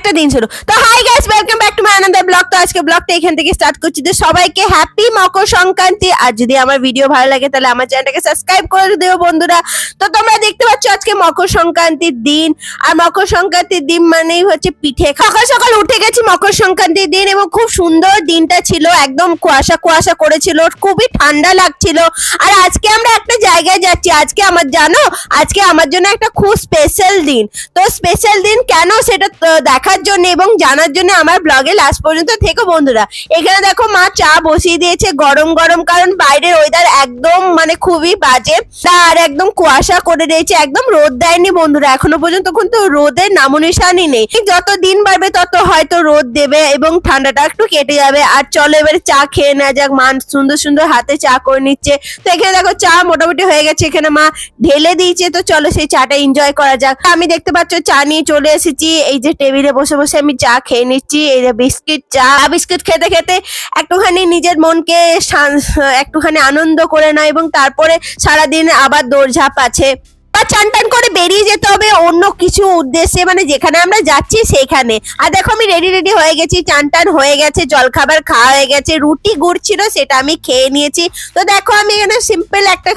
একটা দিন শুরু। তো hi guys, welcome back to my another blog. তো আজকে ব্লগটা এখান থেকে স্টার্ট করছি। তো সবাইকে হ্যাপি মকর সংক্রান্তি। আর যদি আমার ভিডিও ভালো লাগে তাহলে আমার চ্যানেলটাকে সাবস্ক্রাইব করে দিও বন্ধুরা। তো তোমরা দেখতে পাচ্ছ আজকে মকর সংক্রান্তির দিন। আর মকর সংক্রান্তির দিন মানেই হচ্ছে পিঠে। সকাল সকাল উঠে গেছি মকর সংক্রান্তির দিন এবং খুব সুন্দর দিনটা ছিল। একদম কুয়াশা কুয়াশা করেছিল, খুবই ঠান্ডা লাগছিল। আর আজকে আমরা একটা জায়গায় যাচ্ছি। আজকে আমার জন্য একটা খুব স্পেশাল দিন। তো স্পেশাল দিন কেন সেটা দেখার জন্য এবং জানার জন্য আমার ব্লগে লাস্ট পর্যন্ত থেকো বন্ধুরা। এখানে দেখো মা চা বসিয়ে দিয়েছে গরম গরম, কারণ বাইরের ওয়েদার একদম মানে খুবই বাজে। আর একদম কুয়াশা করে দিয়েছে, একদম রোদ দেয়নি বন্ধুরা এখনো পর্যন্ত, কিন্তু রোদের নামো নিশানই নেই। যত দিন বাড়বে তত হয়তো রোদ দেবে এবং ঠান্ডাটা একটু কেটে যাবে। আর চলো এবারে চা খেয়ে নেওয়া যাক। মা সুন্দর সুন্দর হাতে চা করে নিচ্ছে। তো এখানে দেখো চা মোটামুটি হয়ে গেছে, এখানে মা ঢেলে দিয়েছে। তো চলো সেই চাটা এনজয় করা যাক। আমি দেখতে পাচ্ছ চা নিয়ে চলে এসেছি। এই যে টেবিলে বসে বসে আমি চা খেয়ে নিচ্ছি। এই যে বিস্কিট চা, বিস্কিট খেতে খেতে একটুখানি নিজের মনকে একটুখানি আনন্দ করে নাও এবং তারপরে সারাদিন আবার দৌড়ঝাঁপ আছে। চান টান করে বেরিয়ে যেতে হবে অন্য কিছু উদ্দেশ্যে, মানে যেখানে আমরা যাচ্ছি সেখানে। আর দেখো আমি রেডি হয়ে গেছি, চান টান হয়ে গেছে, জলখাবার খাওয়া হয়ে গেছে, রুটি গুড় ছিল সেটা আমি খেয়ে নিয়েছি। তো দেখো আমি এখানে সিম্পল একটা,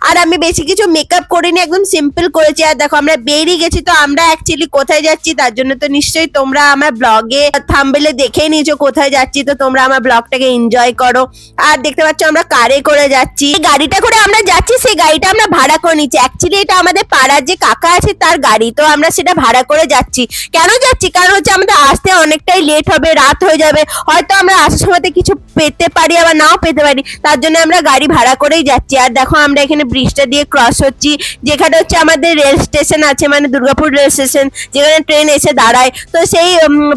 আর আমি বেশি কিছু মেকআপ করিনি, একদম সিম্পল করেছি। আর দেখো আমরা বেরিয়ে গেছি। তো আমরা অ্যাকচুয়ালি কোথায় যাচ্ছি তার জন্য তো নিশ্চয়ই তোমরা আমার ব্লগে থাম্বনেলে দেখেই নিয়েছো কোথায় যাচ্ছি। তো তোমরা আমার ব্লগটাকে এনজয় করো। আর দেখতে পাচ্ছ আমরা কারে করে যাচ্ছি, গাড়িটা করে আমরা যাচ্ছি। সেই গাড়িটা আমরা ভাড়া করে নিচ্ছি। অ্যাকচুয়ালি এটা আমাদের পাড়ার যে কাকা আছে তার গাড়ি। তো আমরা সেটা ভাড়া করে যাচ্ছি। কেন যাচ্ছি? কারণ হচ্ছে আমাদের আসতে অনেকটাই লেট হবে, রাত হয়ে যাবে, হয়তো আমরা আসার সময়তে কিছু পেতে পারি আবার নাও পেতে পারি, তার জন্য আমরা গাড়ি ভাড়া করেই যাচ্ছি। আর দেখো আমরা এখানে ব্রিজটা দিয়ে ক্রস হচ্ছি, যেখানে হচ্ছে আমাদের রেল স্টেশন আছে, মানে দুর্গাপুর রেল স্টেশন, যেখানে ট্রেন এসে দাঁড়ায়। তো সেই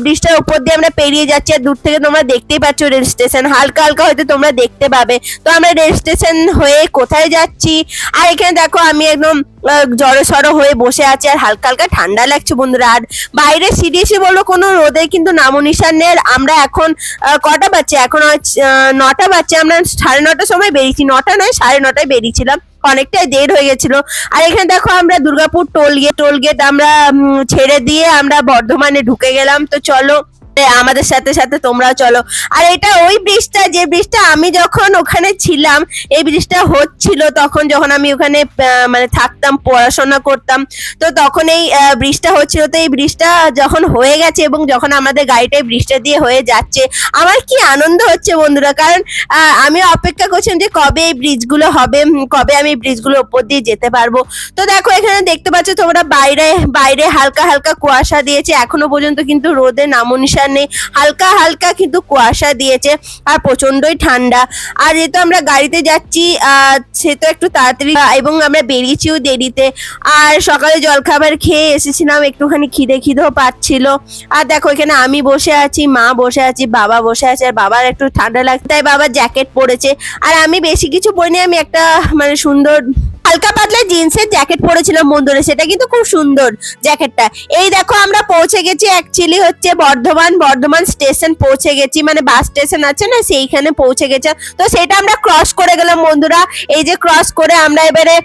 ব্রিজটার উপর দিয়ে আমরা পেরিয়ে যাচ্ছি। আর দূর থেকে তোমরা দেখতেই পাচ্ছ রেল স্টেশন, হালকা হালকা হয়তো তোমরা দেখতে পাবে। তো আমরা রেল স্টেশন হয়ে কোথায় যাচ্ছি। আর এখানে দেখো আমি একদম জড়ো সড়ো হয়ে বসে আছে আর হালকা হালকা ঠান্ডা লাগছে বন্ধুরা। আর বাইরে সিরিয়াসলি বলবো কোনো রোদের কিন্তু নামো নিশান নেই। আমরা এখন কটা বাজছে? এখন 9টা বাজছে। আমরা 9:30টার সময় বেরিয়েছি, 9টা নয় 9:30টায় বেরিয়েছিলাম, অনেকটাই দেরি হয়ে গেছিল। আর এখানে দেখো আমরা দুর্গাপুর টোলগেট আমরা ছেড়ে দিয়ে আমরা বর্ধমানে ঢুকে গেলাম। তো চলো আমাদের সাথে সাথে তোমরাও চলো। আর এটা ওই ব্রিজটা, যে ব্রিজটা আমি যখন ওখানে ছিলাম, এই ব্রিজটা হচ্ছিল তখন, যখন আমি ওখানে মানে থাকতাম, পড়াশোনা করতাম, তো তখন এই ব্রিজটা হচ্ছিল। তো এই ব্রিজটা যখন হয়ে গেছে এবং যখন আমাদের গাড়িটা এই ব্রিজটা দিয়ে হয়ে যাচ্ছে, আমার কি আনন্দ হচ্ছে বন্ধুরা। কারণ আমি অপেক্ষা করছিলাম যে কবে এই ব্রিজগুলো হবে, কবে আমি এই ব্রিজগুলোর উপর দিয়ে যেতে পারবো। তো দেখো এখানে দেখতে পাচ্ছ তোমরা বাইরে হালকা হালকা কুয়াশা দিয়েছে, এখনো পর্যন্ত কিন্তু রোদের নামো নিশান নেই, হালকা হালকা কিন্তু কুয়াশা দিয়েছে আর প্রচন্ডই ঠান্ডা। আর যেহেতু আমরা গাড়িতে যাচ্ছি সে তো একটু তাড়াতাড়ি, এবং আমরা বেরিয়েছিও দেরিতে। আর সকালে জলখাবার খেয়ে এসেছিলাম, একটুখানি খিদেও পাচ্ছিল। আর দেখো এখানে আমি বসে আছি, মা বসে আছি, বাবা বসে আছে। আর বাবার একটু ঠান্ডা লাগছে তাই বাবা জ্যাকেট পরেছে। আর আমি বেশি কিছু পরিনি, আমি একটা মানে সুন্দর হালকা পাতলা জিন্সের জ্যাকেট পরেছিলাম বন্ধুরা, সেটা কিন্তু খুব সুন্দর জ্যাকেটটা। এই দেখো আমরা পৌঁছে গেছি, অ্যাকচুয়ালি হচ্ছে বর্ধমান স্টেশন পৌঁছে গেছি, মানে বাস স্টেশন আছে না, সেইখানে পৌঁছে গেছে। তো সেটা আমরা ক্রস করে গেলাম বন্ধুরা। এই যে ক্রস করে আমরা এবারে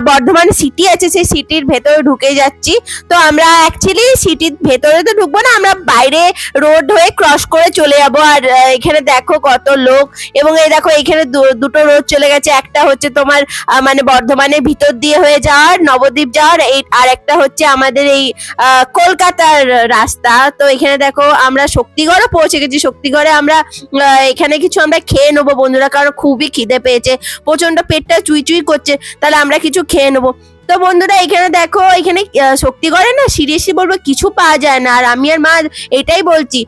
বর্ধমান সিটি আছে, সেই সিটির ভেতরে ঢুকে যাচ্ছি। তো আমরা অ্যাকচুয়ালি সিটির ভেতরে তো ঢুকবো না, আমরা বাইরে রোড হয়ে ক্রস করে চলে যাবো। আর এখানে দেখো কত লোক, এবং এই দেখো এখানে দুটো রোড চলে গেছে। একটা হচ্ছে তোমার মানে বর্ধমানের ভিতর দিয়ে হয়ে যাওয়ার, নবদ্বীপ যাওয়ার, আর একটা হচ্ছে আমাদের এই কলকাতার রাস্তা। তো এখানে দেখো আমরা শক্তিগড়ও পৌঁছে গেছি। শক্তিগড়ে আমরা এখানে কিছু আমরা খেয়ে নেবো বন্ধুরা, কারণ খুবই খিদে পেয়েছে, প্রচন্ড পেটটা চুই করছে, তাহলে আমরা কিছু খেয়ে নেবো। তো বন্ধুরা এখানে দেখো, এখানে শক্তিগড়ে না সিরিয়াসলি বলবো কিছু পাওয়া যায় না। আর আমি আর মা এটাই বলছি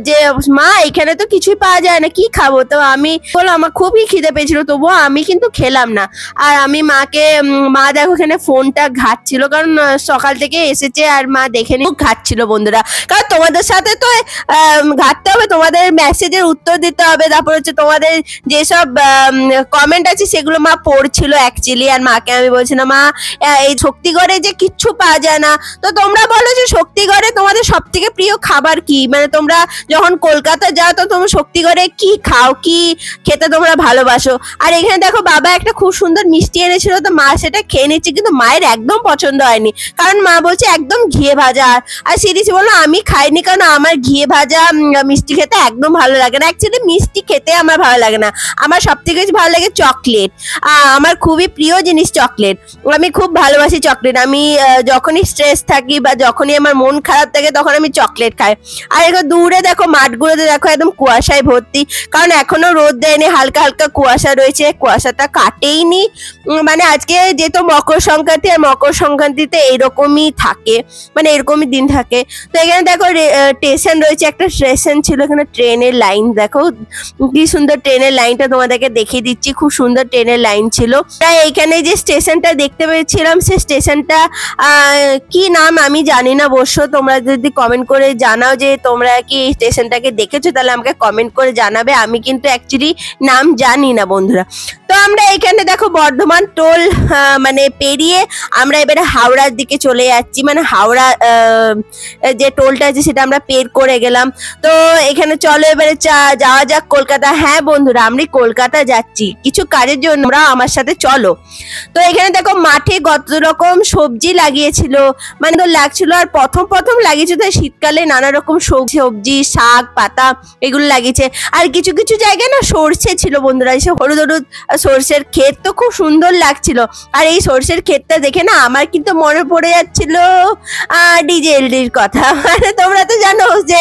যে মা এখানে তো কিছুই পাওয়া যায় না, কি খাবো? তো আমি বলো আমার খুবই খিদে পেয়েছিল, তবুও আমি কিন্তু খেলাম না। আর আমি মা দেখো এখানে ফোনটা ঘাটছিল, কারণ সকাল থেকে এসেছে আর মা দেখে নি ঘাটছিল বন্ধুরা। কারণ তোমাদের সাথে তো ঘাটতে হবে, তোমাদের মেসেজের উত্তর দিতে হবে, তারপর হচ্ছে তোমাদের যেসব কমেন্ট আছে সেগুলো মা পড়ছিল অ্যাকচুয়ালি। আর মাকে আমি বলছি না মা এই শক্তিগড়ে যে কিচ্ছু পাওয়া যায় না। তো তোমরা বলো যে শক্তিগড়ে তোমাদের সব থেকে প্রিয় খাবার কি, মানে তোমরা যখন কলকাতা যাও তো তোমরা শক্তিগড়ে কি খাও, কি খেতে তোমরা ভালোবাসো। আর এখানে দেখো বাবা একটা খুব সুন্দর মিষ্টি এনেছিল, তো মা সেটা খেয়ে নিচ্ছে, কিন্তু মায়ের একদম পছন্দ হয়নি, কারণ মা বলছে একদম ঘিয়ে ভাজা। আর সিরিজ বললো আমি খাইনি, কারণ আমার ঘিয়ে ভাজা মিষ্টি খেতে একদম ভালো লাগে না। অ্যাকচুয়ালি মিষ্টি খেতে আমার ভালো লাগে না, আমার সব থেকে ভালো লাগে চকলেট। আমার খুবই প্রিয় জিনিস চকলেট, আমি খুব ভালোবাসি চকলেট। আমি যখনই স্ট্রেস থাকি বা যখনই আমার মন খারাপ থাকে তখন আমি চকলেট খাই। আর এখন দূরে দেখো মাঠগুলোতে দেখো একদম কুয়াশায় ভর্তি, কারণ এখনো রোদ দেয়নি, হালকা হালকা কুয়াশা রয়েছে, কুয়াশাটা কাটেইনি। মানে আজকে যেহেতু মকর সংক্রান্তি, আর মকর সংক্রান্তিতে এইরকমই থাকে, মানে এরকমই দিন থাকে। তো এখানে দেখো স্টেশন রয়েছে, একটা স্টেশন ছিল, এখানে ট্রেনের লাইন দেখো কি সুন্দর, ট্রেনের লাইনটা তোমাদেরকে দেখিয়ে দিচ্ছি, খুব সুন্দর ট্রেনের লাইন ছিল। তাই এইখানে যে স্টেশনটা দেখতে পেয়েছিলাম, সেই স্টেশনটা কি নাম আমি জানি না অবশ্য, তোমরা যদি কমেন্ট করে জানাও যে তোমরা কি এই স্টেশনটাকে দেখেছো, তাহলে আমাকে কমেন্ট করে জানাবে, আমি কিন্তু অ্যাকচুয়ালি নাম জানি না বন্ধুরা। তো আমরা এখানে দেখো বর্ধমান টোল মানে পেরিয়ে আমরা এবারে হাওড়ার দিকে চলে যাচ্ছি, মানে হাওড়া যে টোলটা আছে সেটা আমরা পের করে গেলাম। তো এখানে চলো এবারে যাওয়া যাক কলকাতা। হ্যাঁ বন্ধুরা, আমরা কলকাতা যাচ্ছি কিছু কাজের জন্য, আমরা আমার সাথে চলো। তো এখানে দেখো মাঠে কত রকম সবজি লাগিয়েছিল, মানে তো লাগছিল, আর প্রথম লাগিয়েছে তো শীতকালে নানা রকম সবজি শাক পাতা এগুলো লাগিয়েছে। আর কিছু কিছু জায়গায় না সর্ষে ছিল বন্ধুরা, এসে হলুদ হলুদ সর্ষের ক্ষেত, তো খুব সুন্দর লাগছিল। আর এই সর্ষের ক্ষেতটা দেখে না আমার কিন্তু মনে পড়ে যাচ্ছিল ডিজেএলডির কথা। মানে তোমরা তো জানো যে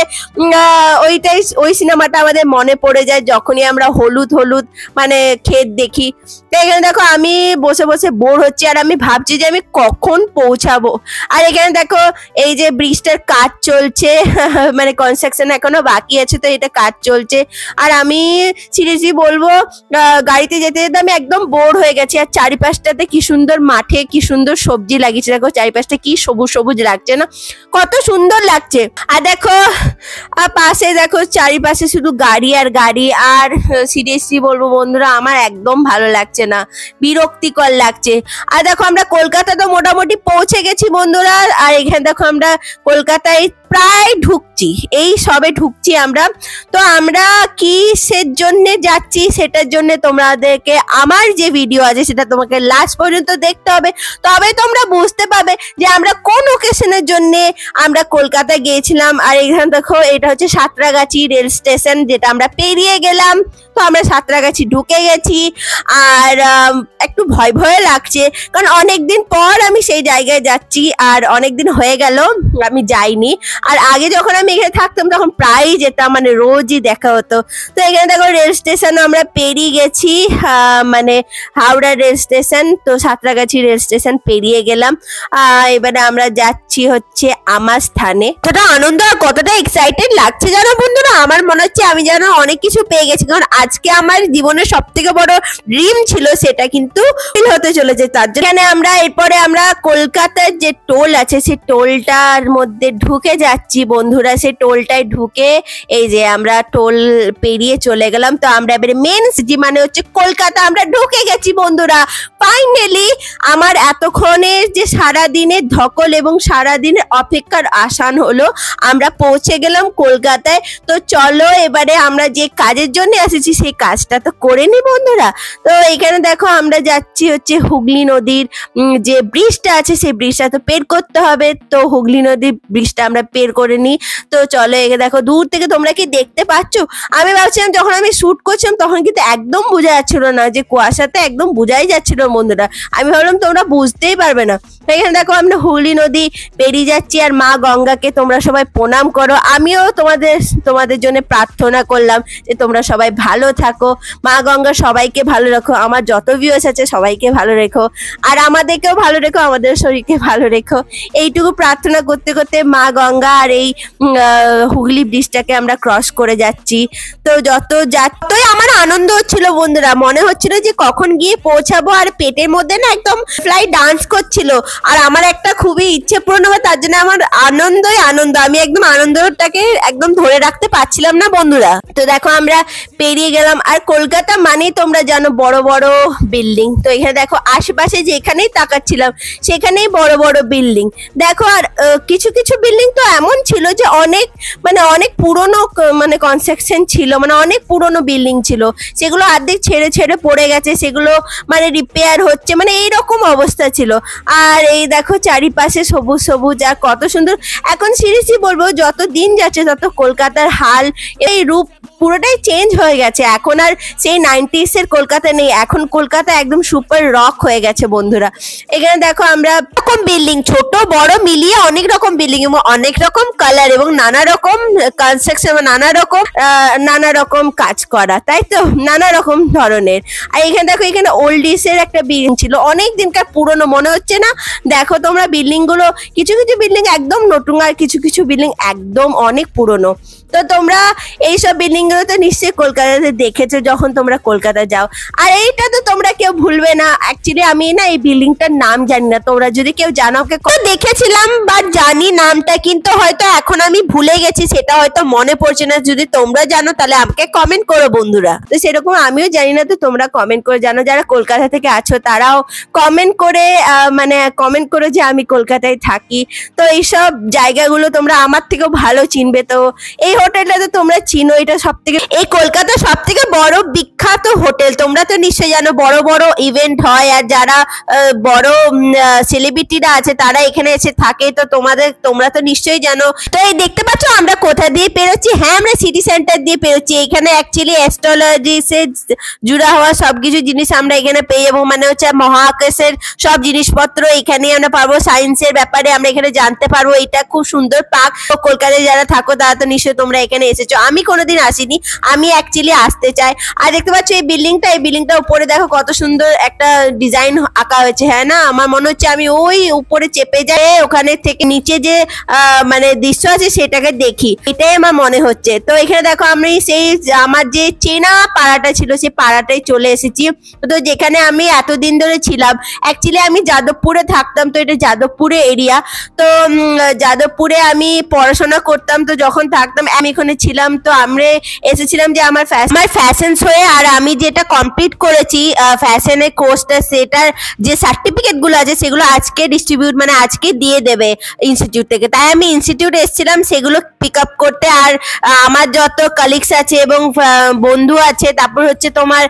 ওই সিনেমাটা আমাদের মনে পড়ে যায় যখনই আমরা হলুদ হলুদ মানে ক্ষেত দেখি। তো এখানে দেখো আমি বসে বসে বোর হচ্ছি, আর আমি ভাবছি যে আমি কখন পৌঁছাবো। আর এখানে দেখো এই যে ব্রিজটার কাজ চলছে, মানে কনস্ট্রাকশন এখনো বাকি আছে, তো এটা কাজ চলছে। আর আমি সিরিয়াসলি বলবো গাড়িতে যেতে যেতে আমি একদম বোর হয়ে গেছি। আর চারিপাশটাতে কি সুন্দর মাঠে কি সুন্দর সবজি লাগিয়েছে, দেখো চারিপাশটা কি সবুজ সবুজ লাগছে না, কত সুন্দর লাগছে। আর দেখো পাশে দেখো চারিপাশে শুধু গাড়ি আর গাড়ি। আর সিরিয়াসলি বলবো বন্ধুরা আমার একদম ভালো লাগছে না, বিরক্তিকর লাগছে। আর দেখো আমরা কলকাতা তো মোটামুটি পৌঁছে গেছি বন্ধুরা। আর এখানে দেখো আমরা কলকাতায় প্রায় ঢুকছি, এই সবে ঢুকছি আমরা। তো আমরা কিসের জন্য যাচ্ছি সেটার জন্য তোমাদেরকে আমার যে ভিডিও আছে সেটা তোমাকে লাস্ট পর্যন্ত দেখতে হবে, তবে তোমরা বুঝতে পারবে যে আমরা কোন ওকেশনের জন্য আমরা কলকাতা গিয়েছিলাম। আর এখানে দেখো এটা হচ্ছে সাঁতরাগাছি রেল স্টেশন, যেটা আমরা পেরিয়ে গেলাম। তো আমরা সাঁতরাগাছি ঢুকে গেছি। আর একটু ভয় ভয় লাগছে, কারণ অনেকদিন পর আমি সেই জায়গায় যাচ্ছি, আর অনেকদিন হয়ে গেল আমি যাইনি। আর আগে যখন আমি এখানে থাকতাম তখন প্রায়ই যেতাম, মানে রোজই দেখা হতো। তো এখানে দেখো রেল স্টেশন আমরা পেরিয়ে গেছি, মানে হাওড়া রেল স্টেশন, তো সাঁতরাগাছি রেল স্টেশন পেরিয়ে গেলাম। এবারে আমরা যাচ্ছি হচ্ছে আমার স্থানে। কতটা আনন্দ আর কতটা এক্সাইটেড লাগছে জানো বন্ধুরা, আমার মনে হচ্ছে আমি যেন অনেক কিছু পেয়ে গেছি, কারণ আজকে আমার জীবনের সব থেকে বড় ড্রিম ছিল সেটা কিন্তু হতে চলেছে। তার জন্য আমরা এরপরে আমরা কলকাতার যে টোল আছে সেই টোলটার মধ্যে ঢুকে যাচ্ছি বন্ধুরা। সেই টোলটায় ঢুকে এই যে আমরা টোল পেরিয়ে চলে গেলাম। তো আমরা এবারে মেন সিটি মানে হচ্ছে কলকাতা আমরা ঢুকে গেছি বন্ধুরা। ফাইনালি আমার এতক্ষণের যে সারাদিনের ধকল এবং সারাদিনের অপেক্ষার আসান হলো, আমরা পৌঁছে গেলাম কলকাতায়। তো চলো এবারে আমরা যে কাজের জন্য এসেছি সেই কাজটা তো করে নি বন্ধুরা। তো এখানে দেখো আমরা যাচ্ছি হচ্ছে হুগলি নদীর যে ব্রিজটা আছে সেই ব্রিজটা তো পের করতে হবে। তো হুগলি নদীর ব্রিজটা আমরা পের করে নিই। তো চলো এখানে দেখো দূর থেকে তোমরা কি দেখতে পাচ্ছ? আমি ভাবছিলাম যখন আমি শুট করছিলাম তখন কিন্তু একদম বোঝা যাচ্ছিল না, যে কুয়াশাতে একদম বোঝাই যাচ্ছিল বন্ধুরা। আমি ভাবলাম তোমরা বুঝতেই পারবে না। এখানে দেখো আমরা হুগলি নদী পেরিয়ে যাচ্ছি, আর মা গঙ্গাকে তোমরা সবাই প্রণাম করো। আমিও তোমাদের জন্য প্রার্থনা করলাম যে তোমরা সবাই ভালো থাকো, মা গঙ্গা সবাইকে ভালো রাখো, আমার যত ভিউয়ার্স আছে সবাইকে ভালো রেখো, আর আমাদেরকেও ভালো রেখো, আমাদের শরীরকে ভালো রেখো। এইটুকু প্রার্থনা করতে করতে মা গঙ্গা আর এই হুগলি ব্রিজটাকে আমরা ক্রস করে যাচ্ছি। তো যতই আমার আনন্দ হচ্ছিল বন্ধুরা, মনে হচ্ছিল যে কখন গিয়ে পৌঁছাবো, আর পেটের মধ্যে না একদম ফ্লাই ডান্স করছিল। আর আমার একটা খুবই ইচ্ছে পূরণ হবে, তার জন্য আমার আনন্দই আনন্দ, আমি একদম আনন্দটাকে একদম ধরে রাখতে পারছিলাম না বন্ধুরা। তো দেখো আমরা পেরিয়ে গেলাম। আর কলকাতা মানে তোমরা জানো বড় বড় বিল্ডিং। তো এখানে দেখো আশেপাশে যেখানেই তাকাচ্ছিলাম সেখানেই বড় বড় বিল্ডিং দেখো। আর কিছু কিছু বিল্ডিং তো এমন ছিল যে অনেক পুরনো মানে কনস্ট্রাকশন ছিল, মানে অনেক পুরনো বিল্ডিং ছিল, সেগুলো অর্ধেক ছেড়ে ছেড়ে পড়ে গেছে, সেগুলো মানে রিপেয়ার হচ্ছে, মানে এইরকম অবস্থা ছিল। আর এই দেখো চারিপাশে সবুজ সবুজ, আর কত সুন্দর। এখন সিরিয়াসলি বলবো যত দিন যাচ্ছে তত কলকাতার হাল এই রূপ পুরোটাই চেঞ্জ হয়ে গেছে। এখন আর সেই 90s এর কলকাতা নেই, এখন কলকাতা একদম সুপার রক হয়ে গেছে বন্ধুরা। এখানে দেখো আমরা রকম বিল্ডিং, ছোট বড় মিলিয়ে অনেক রকম বিল্ডিং এবং অনেক রকম কালার এবং নানা রকম কনস্ট্রাকশন, নানা রকম কাজ করা, তাই তো নানা রকম ধরনের। আর এখানে দেখো এখানে ওল্ডিস এর একটা বিল্ডিং ছিল, অনেক দিনকার পুরনো মনে হচ্ছে না। দেখো তোমরা বিল্ডিং গুলো, কিছু কিছু বিল্ডিং একদম নতুন আর কিছু কিছু বিল্ডিং একদম অনেক পুরনো। তো তোমরা এইসব বিল্ডিং গুলো তো নিশ্চয়ই কলকাতাতে দেখেছো যখন তোমরা কলকাতা যাও। আর এইটা তো তোমরা কেউ ভুলবে না। অ্যাকচুয়ালি আমি না এই বিল্ডিংটার নাম জানি না, তোমরা যদি কেউ জানো আমাকে, দেখেছিলাম বা জানি নামটা, কিন্তু হয়তো এখন আমি ভুলে গেছি, সেটা হয়তো মনে পড়ছে না। যদি তোমরা জানো তাহলে আমাকে কমেন্ট করো বন্ধুরা। তো সেরকম আমিও জানি না, তো তোমরা কমেন্ট করে জানো, যারা কলকাতা থেকে আছো তারাও কমেন্ট করে কমেন্ট করো যে আমি কলকাতায় থাকি। তো এইসব জায়গাগুলো তোমরা আমার থেকেও ভালো চিনবে। তো এই হোটেলটা তো তোমরা চিনো, এটা এই কলকাতার সব থেকে বড় বিখ্যাত হোটেল। তোমরা তো নিশ্চয়ই জানো বড় বড় ইভেন্ট হয়, আর যারা বড় সেলিব্রিটিরা আছে তারা এখানে এসে থাকে। তো তোমরা তো নিশ্চয়ই জানো। তো এই দেখতে পাচ্ছ আমরা কোথা দিয়ে পেরোচ্ছি? হ্যাঁ, আমরা সিটি সেন্টার দিয়ে পেরোচ্ছি। এখানে অ্যাকচুয়ালি অ্যাস্ট্রোলজি সে জুড়া হওয়া সবকিছু জিনিস আমরা এখানে পেয়ে যাবো, মানে হচ্ছে মহাকাশের সব জিনিসপত্র এখানে আমরা পারবো। সায়েন্সের ব্যাপারে আমরা এখানে জানতে পারবো। এটা খুব সুন্দর পার্ক। তো কলকাতায় যারা থাকো তারা তো নিশ্চয়ই তোমরা এখানে এসেছো, আমি কোনোদিন আসিনি, আমি অ্যাকচুয়ালি আসতে চাই। আর দেখতে পাচ্ছ এই বিল্ডিংটা উপরে দেখো কত সুন্দর একটা ডিজাইন আঁকা হয়েছে। হ্যাঁ না, আমার মনে হচ্ছে আমি ওই উপরে চেপে যাই, ওখানে থেকে নিচে যে মানে দৃশ্য আছে সেটাকে দেখি, এটাই আমার মনে হচ্ছে। তো এখানে দেখো আমি সেই আমার যে চেনা পাড়াটা ছিল সেই পাড়াটাই চলে এসেছি। তো যেখানে আমি এতদিন ধরে ছিলাম, অ্যাকচুয়ালি আমি যাদবপুরে থাকতাম, তো এটা যাদবপুরে এরিয়া। তো যাদবপুরে আমি পড়াশোনা করতাম, তো যখন থাকতাম আমি এখানে ছিলাম। তো আমরা এসেছিলাম যে আমার ফ্যাশন শোয়ে, আর আমি যেটা কমপ্লিট করেছি ফ্যাশনের কোর্সটা, সেটার যে সার্টিফিকেট গুলো আছে সেগুলো আজকে ডিস্ট্রিবিউট মানে আজকে দিয়ে দেবে ইনস্টিটিউট থেকে। তাই আমি ইনস্টিটিউটে এসেছিলাম সেগুলো পিক আপ করতে। আর আমার যত কালিগস আছে এবং বন্ধু আছে, তারপর হচ্ছে তোমার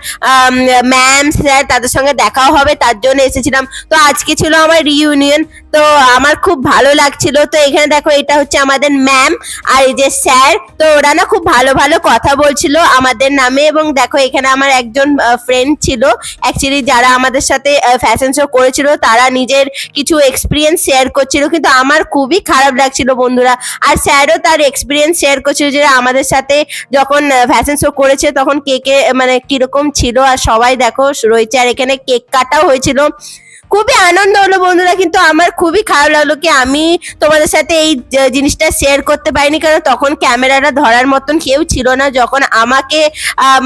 ম্যাম স্যার, তাদের সঙ্গে দেখাও হবে, তার জন্য এসেছিলাম। তো আজকে ছিল আমার রিইউনিয়ন, তো আমার খুব ভালো লাগছিল। তো এখানে দেখো এটা হচ্ছে আমাদের ম্যাম আর এই যে স্যার, তো ওরা না খুব ভালো ভালো কথা বলছিল আমাদের নামে। এবং দেখো এখানে আমার একজন ফ্রেন্ড ছিল অ্যাকচুয়ালি, যারা আমাদের সাথে ফ্যাশন শো করেছিল, তারা নিজের কিছু এক্সপিরিয়েন্স শেয়ার করছিল, কিন্তু আমার খুবই খারাপ লাগছিল বন্ধুরা। আর স্যারও তার এক্সপিরিয়েন্স শেয়ার করছিল যে আমাদের সাথে যখন ফ্যাশন শো করেছে তখন কেকে মানে কিরকম ছিল। আর সবাই দেখো রয়েছে, আর এখানে কেক কাটাও হয়েছিল। খুবই আনন্দ হলো বন্ধুরা, কিন্তু আমার খুবই খারাপ লাগলো কি আমি তোমাদের সাথে এই জিনিসটা শেয়ার করতে পারিনি, কারণ তখন ক্যামেরাটা ধরার মতন কেউ ছিল না যখন আমাকে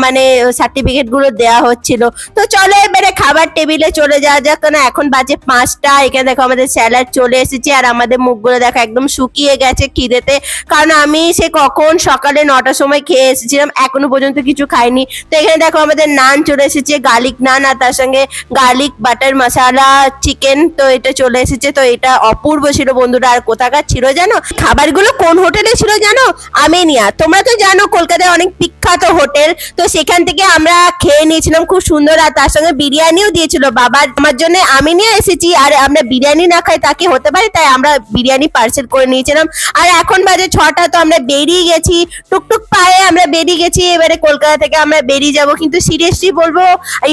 মানে সার্টিফিকেট গুলো দেওয়া হচ্ছিল। তো চলো এবারে খাবার টেবিলে চলে যাওয়া যাক, কারণ এখন বাজে 5টা। এখানে দেখো আমাদের স্যালাড চলে এসেছে, আর আমাদের মুখগুলো দেখো একদম শুকিয়ে গেছে খিদেতে, কারণ আমি সে কখন সকালে 9টার সময় খেয়ে এসেছিলাম, এখনো পর্যন্ত কিছু খাইনি। তো এখানে দেখো আমাদের নান চলে এসেছে, গার্লিক নান, আর তার সঙ্গে গার্লিক বাটার মশলা চিকেন। তো এটা চলে এসেছে, তো এটা অপূর্ব ছিল বন্ধুরা। আর কোথাকার ছিল জানো খাবারগুলো? কোন হোটেলে ছিল জানো? আমিনিয়া। তোমরা তো জানো কলকাতায় অনেক বিখ্যাত হোটেল, তো সেখান থেকে আমরা খেয়ে নিয়েছিলাম, খুব সুন্দর। আর তার সঙ্গে বিরিয়ানিও দিয়েছিল। বাবা আমার জন্য আমিনিয়া এসেছি, আর আমরা বিরিয়ানি না খাই তা কি হতে পারে, তাই আমরা বিরিয়ানি পার্সেল করে নিয়েছিলাম। আর এখন বাজে 6টা, তো আমরা বেরিয়ে গেছি, টুকটুক পায়ে আমরা বেরিয়ে গেছি। এবারে কলকাতা থেকে আমরা বেরিয়ে যাব, কিন্তু সিরিয়াসলি বলবো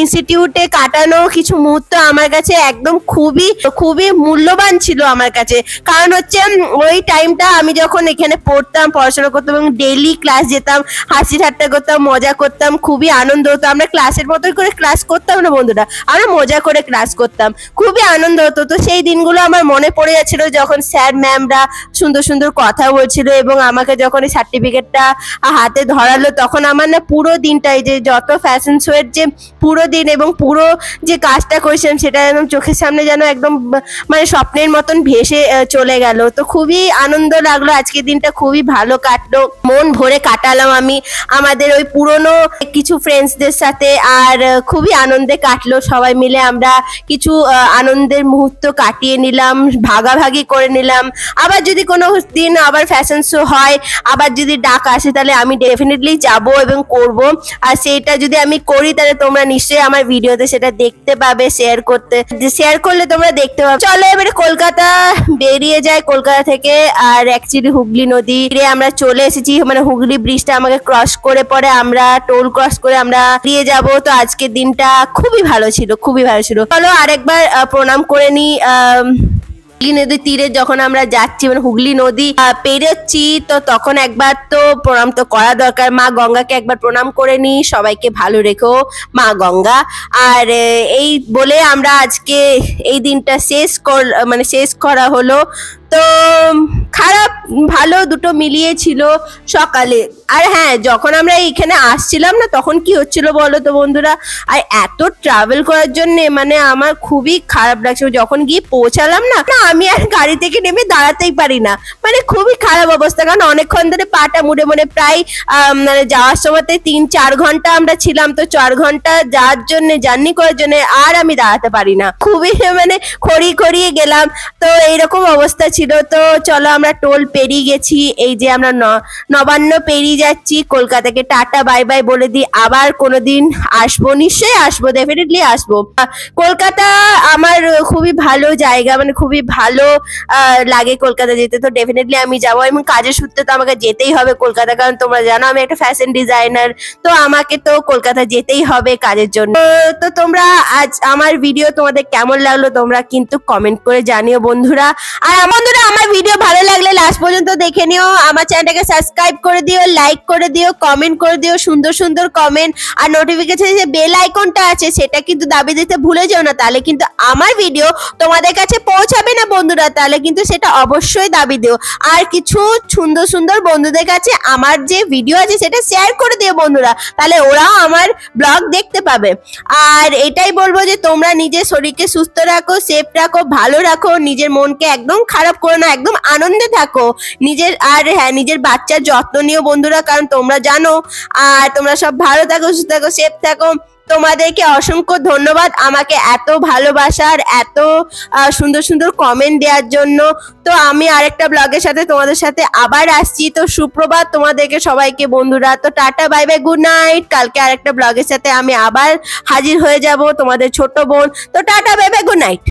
ইনস্টিটিউটে কাটানো কিছু মুহূর্ত আমার কাছে একদম খুবই খুবই মূল্যবান ছিল আমার কাছে। কারণ হচ্ছে ওই টাইমটা আমি যখন এখানে পড়তাম, পড়াশোনা করতাম এবং ডেইলি ক্লাস যেতাম, হাসি ঠাট্টা ঠাট্টা করতাম, মজা করতাম, খুবই আনন্দ হতো। আমরা ক্লাসের মতোই করে ক্লাস করতাম না বন্ধুরা, আমরা মজা করে ক্লাস করতাম, খুবই আনন্দ হতো। তো সেই দিনগুলো আমার মনে পড়ে যাচ্ছিল যখন স্যার ম্যামরা সুন্দর সুন্দর কথা বলছিল এবং আমাকে যখন এই সার্টিফিকেটটা হাতে ধরালো, তখন আমার না পুরো দিনটাই যে যত ফ্যাশন শো এর যে পুরো দিন এবং পুরো যে কাজটা করেছিলাম সেটা একদম চোখের সামনে যেন একদম মানে স্বপ্নের মতন ভেসে চলে গেল। তো খুবই আনন্দ লাগলো, আজকের দিনটা খুবই ভালো কাটলো, মন ভরে কাটালাম আমি আমাদের ওই পুরনো কিছু ফ্রেন্ডসদের সাথে। আর খুবই আনন্দে কাটলো, সবাই মিলে আমরা কিছু আনন্দের মুহূর্ত কাটিয়ে নিলাম, ভাগাভাগি করে নিলাম। আবার যদি কোনো দিন আবার ফ্যাশন শো হয়, আবার যদি ডাক আসে, তাহলে আমি ডেফিনেটলি যাব এবং করব। আর সেটা যদি আমি করি তাহলে তোমরা নিশ্চয়ই আমার ভিডিওতে সেটা দেখতে পাবে, শেয়ার করলে তোমরা দেখতে পাবে। চলো এবারে কলকাতা বেরিয়ে যাই কলকাতা থেকে। আর অ্যাকচুয়ালি হুগলি নদী আমরা চলে এসেছি, মানে হুগলি ব্রিজটা আমাকে ক্রস করে পরে আমরা টোল ক্রস করে আমরা দিয়ে যাব। তো আজকের দিনটা খুবই ভালো ছিল, খুবই ভালো ছিল। চলো আরেকবার প্রণাম করে নি। হুগলি নদীর তীরে যখন আমরা যাচ্ছি, মানে হুগলি নদী পেরোচ্ছি, তো তখন একবার তো প্রণাম তো করা দরকার। মা গঙ্গাকে একবার প্রণাম করে নি, সবাইকে ভালো রেখো মা গঙ্গা। আর এই বলে আমরা আজকে এই দিনটা শেষ করা হলো। তো খারাপ ভালো দুটো মিলিয়ে ছিল সকালে। আর হ্যাঁ, যখন আমরা এইখানে আসছিলাম না, তখন কি হচ্ছিল বলো তো বন্ধুরা, আর এত ট্রাভেল করার জন্য মানে আমার খুবই খারাপ লাগছিল। যখন গিয়ে পৌঁছালাম না, আমি আর গাড়ি থেকে নেমে দাঁড়াতেই পারি না, মানে খুবই খারাপ অবস্থা। কারণ অনেকক্ষণ ধরে পাটা মুড়ে মুড়ে প্রায় মানে যাওয়ার সময়তে 3-4 ঘন্টা আমরা ছিলাম। তো 4 ঘন্টা যাওয়ার জন্য, জার্নি করার জন্য আর আমি দাঁড়াতে পারি না, খুবই মানে খড়িয়ে গেলাম। তো এইরকম অবস্থা ছিল। তো চলো আমরা টোল পেরিয়ে গেছি, এই যে আমরা নবান্ন পেরিয়ে যাচ্ছি। কলকাতাকে টাটা বাই বাই বলে দিই, আবার কোনোদিন আসবো, নিশ্চয়ই আসবো, ডেফিনেটলি আসবো। কলকাতা আমার খুবই ভালো জায়গা, মানে খুবই ভালো লাগে কলকাতা যেতে। তো ডেফিনেটলি আমি যাবো, এবং কাজের সূত্রে তো আমাকে যেতেই হবে কলকাতা, কারণ তোমরা জানো আমি একটা ফ্যাশন ডিজাইনার। তো আমাকে তো কলকাতা যেতেই হবে কাজের জন্য। তো তোমরা আজ আমার ভিডিও তোমাদের কেমন লাগলো তোমরা কিন্তু কমেন্ট করে জানিও বন্ধুরা। আর বন্ধুরা, আমার ভিডিও ভালো লাগলে লাস্ট পর্যন্ত দেখে নিও, আমার চ্যানেলটাকে সাবস্ক্রাইব করে দিও, লাইক করে দিও, কমেন্ট করে দিও, সুন্দর সুন্দর কমেন্ট। আর নোটিফিকেশন যে বেল আইকনটা আছে সেটা কিন্তু দাবি দিতে ভুলে যেও না, তাহলে কিন্তু আমার ভিডিও তোমাদের কাছে পৌঁছাবে না বন্ধুরা, তাহলে কিন্তু সেটা অবশ্যই দাবি দিও। আর কিছু সুন্দর সুন্দর বন্ধুদের কাছে আমার যে ভিডিও আছে সেটা শেয়ার করে দিও বন্ধুরা, তাহলে ওরাও আমার ব্লগ দেখতে পাবে। আর এটাই বলবো যে তোমরা নিজের শরীরকে সুস্থ রাখো, সেফ রাখো, ভালো রাখো, নিজের মনকে একদম খারাপ করো না, একদম আনন্দে থাকো নিজের। আর হ্যাঁ, নিজের বাচ্চার যত্ন নিও বন্ধুরা, কারণ তোমরা জানো। আর তোমরা সব ভালো থাকো, সুস্থ থাকো, সেফ থাকো। তোমাদেরকে অসংখ্য ধন্যবাদ আমাকে এত ভালোবাসার, এত সুন্দর সুন্দর কমেন্ট দেওয়ার জন্য। তো আমি আরেকটা ব্লগের সাথে তোমাদের সাথে আবার আসছি। তো সুপ্রভাত তোমাদেরকে সবাইকে বন্ধুরা। তো tata bye bye, good night. কালকে আরেকটা ব্লগের সাথে আমি আবার হাজির হয়ে যাব, তোমাদের ছোট বোন। তো tata bye bye, good night.